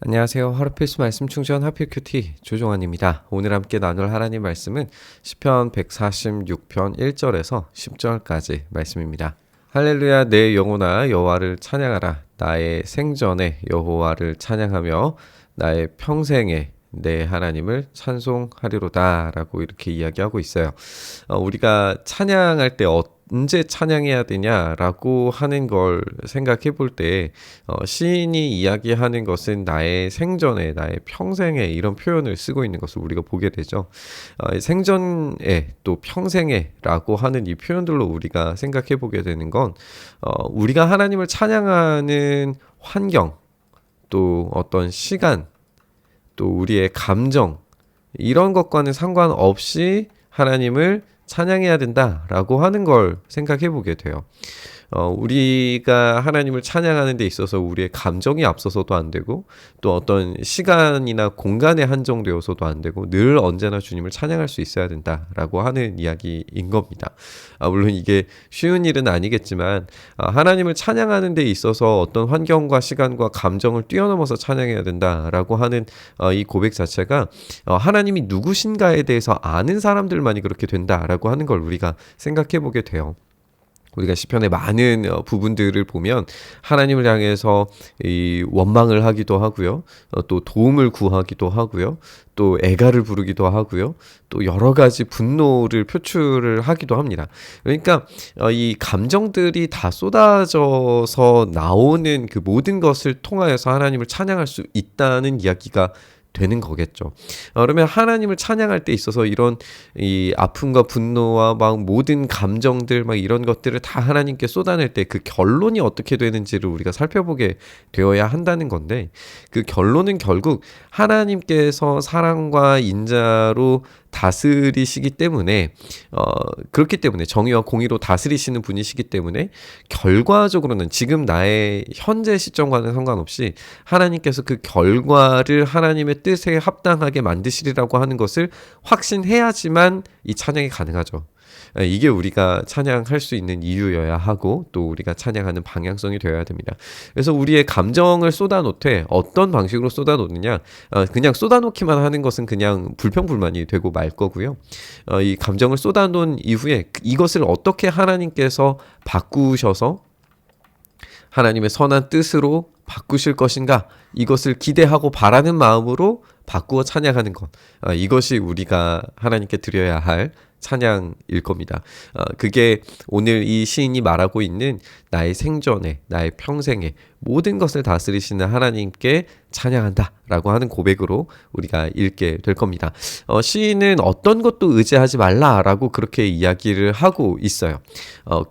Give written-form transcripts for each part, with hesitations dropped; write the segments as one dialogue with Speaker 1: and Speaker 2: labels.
Speaker 1: 안녕하세요. 하루 필수 말씀 충전 하필 큐티 조종환입니다. 오늘 함께 나눌 하나님 말씀은 시편 146편 1절에서 10절까지 말씀입니다. 할렐루야, 내 영혼아 여호와를 찬양하라. 나의 생전에 여호와를 찬양하며 나의 평생에 내 하나님을 찬송하리로다 라고 이렇게 이야기하고 있어요. 우리가 찬양할 때 언제 찬양해야 되냐라고 하는 걸 생각해 볼 때 시인이 이야기하는 것은 나의 생전에 나의 평생에 이런 표현을 쓰고 있는 것을 우리가 보게 되죠. 생전에 또 평생에 라고 하는 이 표현들로 우리가 생각해 보게 되는 건 우리가 하나님을 찬양하는 환경, 또 어떤 시간, 또 우리의 감정, 이런 것과는 상관없이 하나님을 찬양해야 된다라고 하는 걸 생각해 보게 돼요. 우리가 하나님을 찬양하는 데 있어서 우리의 감정이 앞서서도 안 되고, 또 어떤 시간이나 공간에 한정되어서도 안 되고, 늘 언제나 주님을 찬양할 수 있어야 된다라고 하는 이야기인 겁니다. 물론 이게 쉬운 일은 아니겠지만 하나님을 찬양하는 데 있어서 어떤 환경과 시간과 감정을 뛰어넘어서 찬양해야 된다라고 하는 이 고백 자체가 하나님이 누구신가에 대해서 아는 사람들만이 그렇게 된다라고 하는 걸 우리가 생각해 보게 돼요. 우리가 시편의 많은 부분들을 보면 하나님을 향해서 이 원망을 하기도 하고요. 또 도움을 구하기도 하고요. 또 애가를 부르기도 하고요. 또 여러 가지 분노를 표출을 하기도 합니다. 그러니까 이 감정들이 다 쏟아져서 나오는 그 모든 것을 통하여서 하나님을 찬양할 수 있다는 이야기가 되는 거겠죠. 그러면 하나님을 찬양할 때 있어서 이런 이 아픔과 분노와 막 모든 감정들 막 이런 것들을 다 하나님께 쏟아낼 때 그 결론이 어떻게 되는지를 우리가 살펴보게 되어야 한다는 건데, 그 결론은 결국 하나님께서 사랑과 인자로 다스리시기 때문에 그렇기 때문에 정의와 공의로 다스리시는 분이시기 때문에 결과적으로는 지금 나의 현재 시점과는 상관없이 하나님께서 그 결과를 하나님의 뜻에 합당하게 만드시리라고 하는 것을 확신해야지만 이 찬양이 가능하죠. 이게 우리가 찬양할 수 있는 이유여야 하고, 또 우리가 찬양하는 방향성이 되어야 됩니다. 그래서 우리의 감정을 쏟아놓되 어떤 방식으로 쏟아놓느냐, 그냥 쏟아놓기만 하는 것은 그냥 불평불만이 되고 말 거고요. 이 감정을 쏟아놓은 이후에 이것을 어떻게 하나님께서 바꾸셔서 하나님의 선한 뜻으로 바꾸실 것인가, 이것을 기대하고 바라는 마음으로 바꾸어 찬양하는 것, 이것이 우리가 하나님께 드려야 할 찬양일 겁니다. 그게 오늘 이 시인이 말하고 있는 나의 생전에 나의 평생에 모든 것을 다스리시는 하나님께 찬양한다 라고 하는 고백으로 우리가 읽게 될 겁니다. 시인은 어떤 것도 의지하지 말라라고 그렇게 이야기를 하고 있어요.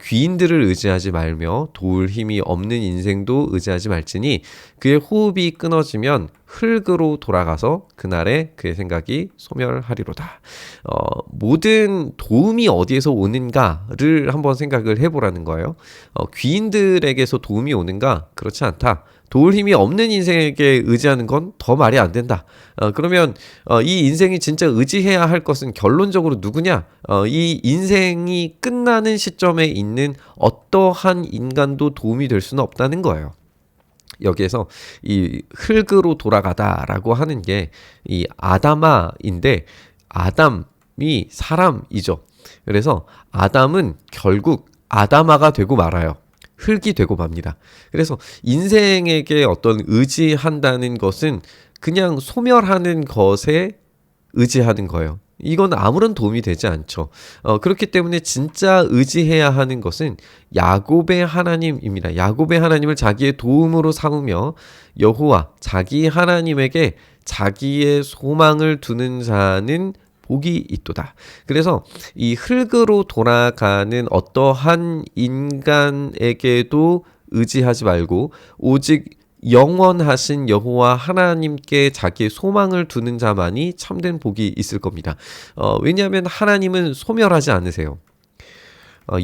Speaker 1: 귀인들을 의지하지 말며 도울 힘이 없는 인생도 의지하지 말지니 그의 호흡이 끊어지면 흙으로 돌아가서 그날에 그의 생각이 소멸하리로다. 모든 도움이 어디에서 오는가를 한번 생각을 해보라는 거예요. 귀인들에게서 도움이 오는가? 그렇지 않다. 도울 힘이 없는 인생에게 의지하는 건 더 말이 안 된다. 그러면 이 인생이 진짜 의지해야 할 것은 결론적으로 누구냐? 이 인생이 끝나는 시점에 있는 어떠한 인간도 도움이 될 수는 없다는 거예요. 여기에서 이 흙으로 돌아가다라고 하는 게 이 아담아인데, 아담이 사람이죠. 그래서 아담은 결국 아담아가 되고 말아요. 흙이 되고 맙니다. 그래서 인생에게 어떤 의지한다는 것은 그냥 소멸하는 것에 의지하는 거예요. 이건 아무런 도움이 되지 않죠. 그렇기 때문에 진짜 의지해야 하는 것은 야곱의 하나님입니다. 야곱의 하나님을 자기의 도움으로 삼으며 여호와 자기 하나님에게 자기의 소망을 두는 자는 복이 있도다. 그래서 이 흙으로 돌아가는 어떠한 인간에게도 의지하지 말고 오직 영원하신 여호와 하나님께 자기의 소망을 두는 자만이 참된 복이 있을 겁니다. 왜냐하면 하나님은 소멸하지 않으세요.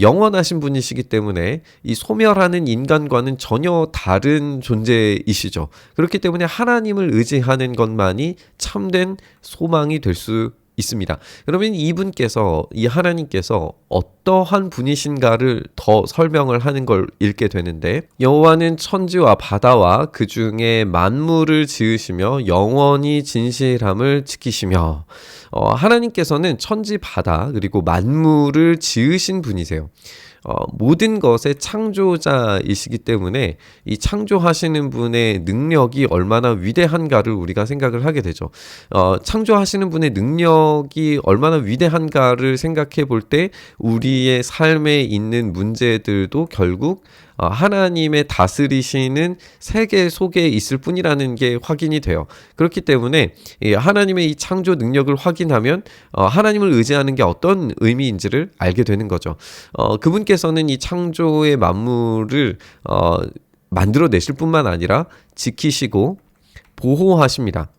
Speaker 1: 영원하신 분이시기 때문에 이 소멸하는 인간과는 전혀 다른 존재이시죠. 그렇기 때문에 하나님을 의지하는 것만이 참된 소망이 될 수 있습니다. 그러면 이분께서 이 하나님께서 어떠한 분이신가를 더 설명을 하는 걸 읽게 되는데 여호와는 천지와 바다와 그 중에 만물을 지으시며 영원히 진실함을 지키시며 하나님께서는 천지 바다 그리고 만물을 지으신 분이세요. 모든 것의 창조자이시기 때문에 이 창조하시는 분의 능력이 얼마나 위대한가를 우리가 생각을 하게 되죠. 창조하시는 분의 능력이 얼마나 위대한가를 생각해 볼 때 우리의 삶에 있는 문제들도 결국 하나님의 다스리시는 세계 속에 있을 뿐이라는 게 확인이 돼요. 그렇기 때문에 하나님의 이 창조 능력을 확인하면 하나님을 의지하는 게 어떤 의미인지를 알게 되는 거죠. 그분께서는 이 창조의 만물을 만들어내실 뿐만 아니라 지키시고 보호하십니다.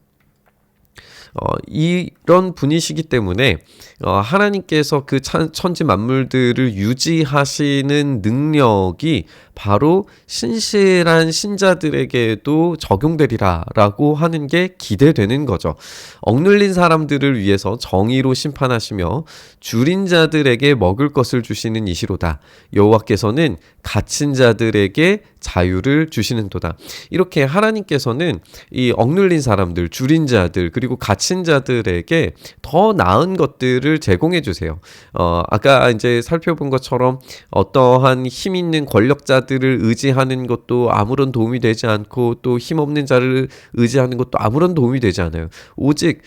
Speaker 1: 이런 분이시기 때문에 하나님께서 그 천지 만물들을 유지하시는 능력이 바로 신실한 신자들에게도 적용되리라라고 하는 게 기대되는 거죠. 억눌린 사람들을 위해서 정의로 심판하시며 줄인 자들에게 먹을 것을 주시는 이시로다. 여호와께서는 갇힌 자들에게 자유를 주시는도다. 이렇게 하나님께서는 이 억눌린 사람들, 줄인 자들, 그리고 갇힌 자들에게 더 나은 것들을 제공해 주세요. 아까 이제 살펴본 것처럼 어떠한 힘 있는 권력자들을 의지하는 것도 아무런 도움이 되지 않고 또 힘없는 자를 의지하는 것도 아무런 도움이 되지 않아요. 오직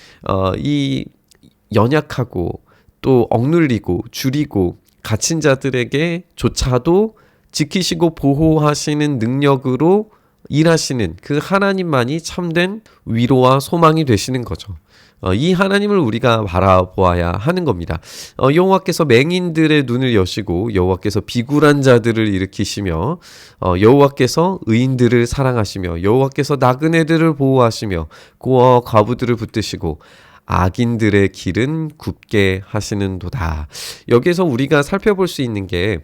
Speaker 1: 이 연약하고 또 억눌리고 줄이고 갇힌 자들에게조차도 지키시고 보호하시는 능력으로 일하시는 그 하나님만이 참된 위로와 소망이 되시는 거죠. 이 하나님을 우리가 바라보아야 하는 겁니다. 여호와께서 맹인들의 눈을 여시고 여호와께서 비굴한 자들을 일으키시며 여호와께서 의인들을 사랑하시며 여호와께서 나그네들을 보호하시며 고아와 과부들을 붙드시고 악인들의 길은 굽게 하시는도다. 여기에서 우리가 살펴볼 수 있는 게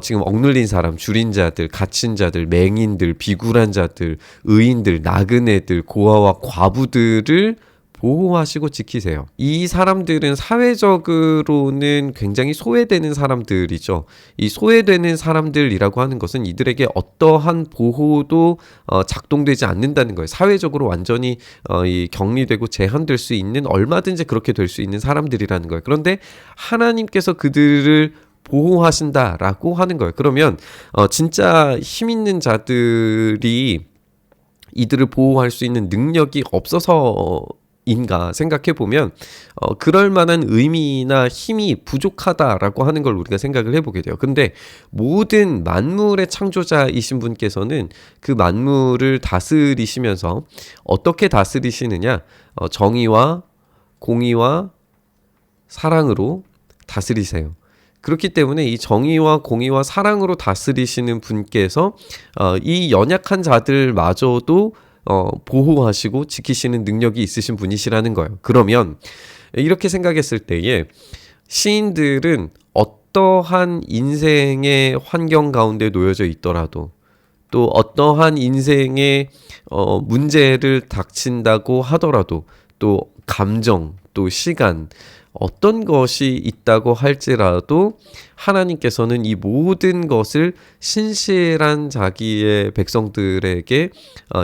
Speaker 1: 지금 억눌린 사람, 줄인 자들, 갇힌 자들, 맹인들, 비굴한 자들, 의인들, 나그네들, 고아와 과부들을 보호하시고 지키세요. 이 사람들은 사회적으로는 굉장히 소외되는 사람들이죠. 이 소외되는 사람들이라고 하는 것은 이들에게 어떠한 보호도 작동되지 않는다는 거예요. 사회적으로 완전히 이 격리되고 제한될 수 있는 얼마든지 그렇게 될 수 있는 사람들이라는 거예요. 그런데 하나님께서 그들을 보호하신다라고 하는 거예요. 그러면 진짜 힘 있는 자들이 이들을 보호할 수 있는 능력이 없어서 인가 생각해 보면 그럴 만한 의미나 힘이 부족하다라고 하는 걸 우리가 생각을 해보게 돼요. 근데 모든 만물의 창조자이신 분께서는 그 만물을 다스리시면서 어떻게 다스리시느냐? 정의와 공의와 사랑으로 다스리세요. 그렇기 때문에 이 정의와 공의와 사랑으로 다스리시는 분께서 이 연약한 자들마저도 보호하시고 지키시는 능력이 있으신 분이시라는 거예요. 그러면 이렇게 생각했을 때에 시인들은 어떠한 인생의 환경 가운데 놓여져 있더라도 또 어떠한 인생의 문제를 닥친다고 하더라도 또 감정, 또 시간, 어떤 것이 있다고 할지라도 하나님께서는 이 모든 것을 신실한 자기의 백성들에게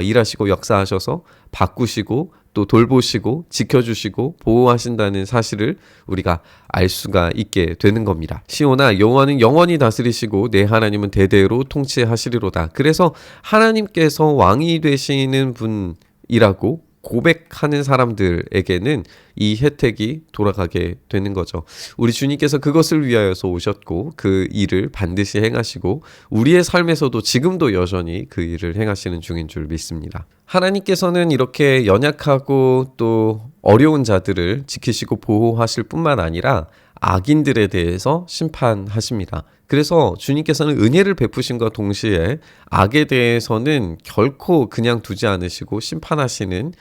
Speaker 1: 일하시고 역사하셔서 바꾸시고 또 돌보시고 지켜주시고 보호하신다는 사실을 우리가 알 수가 있게 되는 겁니다. 시온아, 여호와는 영원히 다스리시고 내 하나님은 대대로 통치하시리로다. 그래서 하나님께서 왕이 되시는 분이라고 고백하는 사람들에게는 이 혜택이 돌아가게 되는 거죠. 우리 주님께서 그것을 위하여서 오셨고 그 일을 반드시 행하시고 우리의 삶에서도 지금도 여전히 그 일을 행하시는 중인 줄 믿습니다. 하나님께서는 이렇게 연약하고 또 어려운 자들을 지키시고 보호하실 뿐만 아니라 악인들에 대해서 심판하십니다. 그래서 주님께서는 은혜를 베푸심과 동시에 악에 대해서는 결코 그냥 두지 않으시고 심판하시는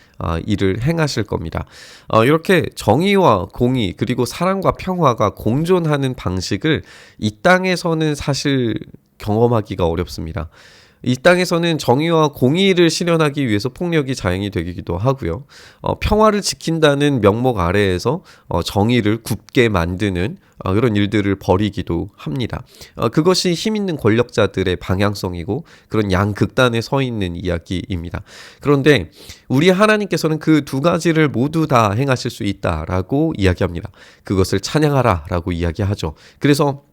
Speaker 1: 일을 행하실 겁니다. 이렇게 정의와 공의 그리고 사랑과 평화가 공존하는 방식을 이 땅에서는 사실 경험하기가 어렵습니다. 이 땅에서는 정의와 공의를 실현하기 위해서 폭력이 자행이 되기도 하고요. 평화를 지킨다는 명목 아래에서 정의를 굽게 만드는 그런 일들을 벌이기도 합니다. 그것이 힘 있는 권력자들의 방향성이고 그런 양극단에 서 있는 이야기입니다. 그런데 우리 하나님께서는 그 두 가지를 모두 다 행하실 수 있다라고 이야기합니다. 그것을 찬양하라라고 이야기하죠. 그래서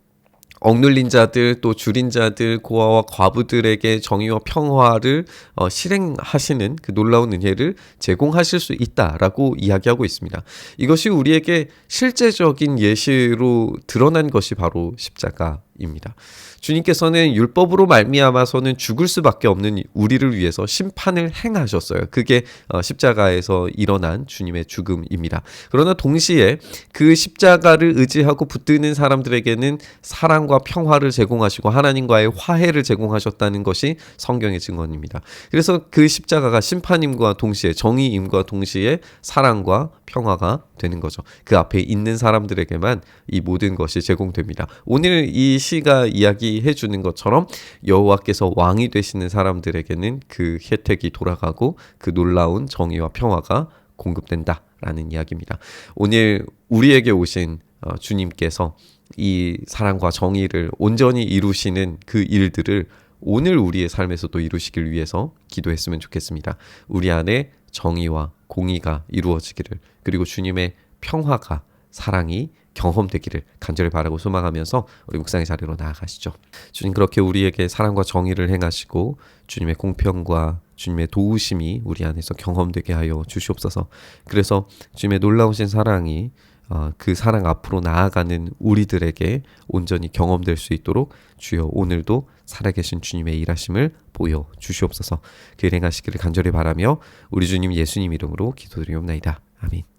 Speaker 1: 억눌린 자들 또 줄인 자들 고아와 과부들에게 정의와 평화를 실행하시는 그 놀라운 은혜를 제공하실 수 있다라고 이야기하고 있습니다. 이것이 우리에게 실제적인 예시로 드러난 것이 바로 십자가입니다. 주님께서는 율법으로 말미암아서는 죽을 수밖에 없는 우리를 위해서 심판을 행하셨어요. 그게 십자가에서 일어난 주님의 죽음입니다. 그러나 동시에 그 십자가를 의지하고 붙드는 사람들에게는 사랑과 평화를 제공하시고 하나님과의 화해를 제공하셨다는 것이 성경의 증언입니다. 그래서 그 십자가가 심판임과 동시에 정의임과 동시에 사랑과 평화가 되는 거죠. 그 앞에 있는 사람들에게만 이 모든 것이 제공됩니다. 오늘 이 시가 이야기해 주는 것처럼 여호와께서 왕이 되시는 사람들에게는 그 혜택이 돌아가고 그 놀라운 정의와 평화가 공급된다라는 이야기입니다. 오늘 우리에게 오신 주님께서 이 사랑과 정의를 온전히 이루시는 그 일들을 오늘 우리의 삶에서도 이루시길 위해서 기도했으면 좋겠습니다. 우리 안에 정의와 공의가 이루어지기를, 그리고 주님의 평화가, 사랑이 경험되기를 간절히 바라고 소망하면서 우리 묵상의 자리로 나아가시죠. 주님, 그렇게 우리에게 사랑과 정의를 행하시고 주님의 공평과 주님의 도우심이 우리 안에서 경험되게 하여 주시옵소서. 그래서 주님의 놀라우신 사랑이 그 사랑 앞으로 나아가는 우리들에게 온전히 경험될 수 있도록 주여 오늘도 살아계신 주님의 일하심을 보여 주시옵소서. 그 일 행하시기를 간절히 바라며 우리 주님 예수님 이름으로 기도드리옵나이다. 아멘.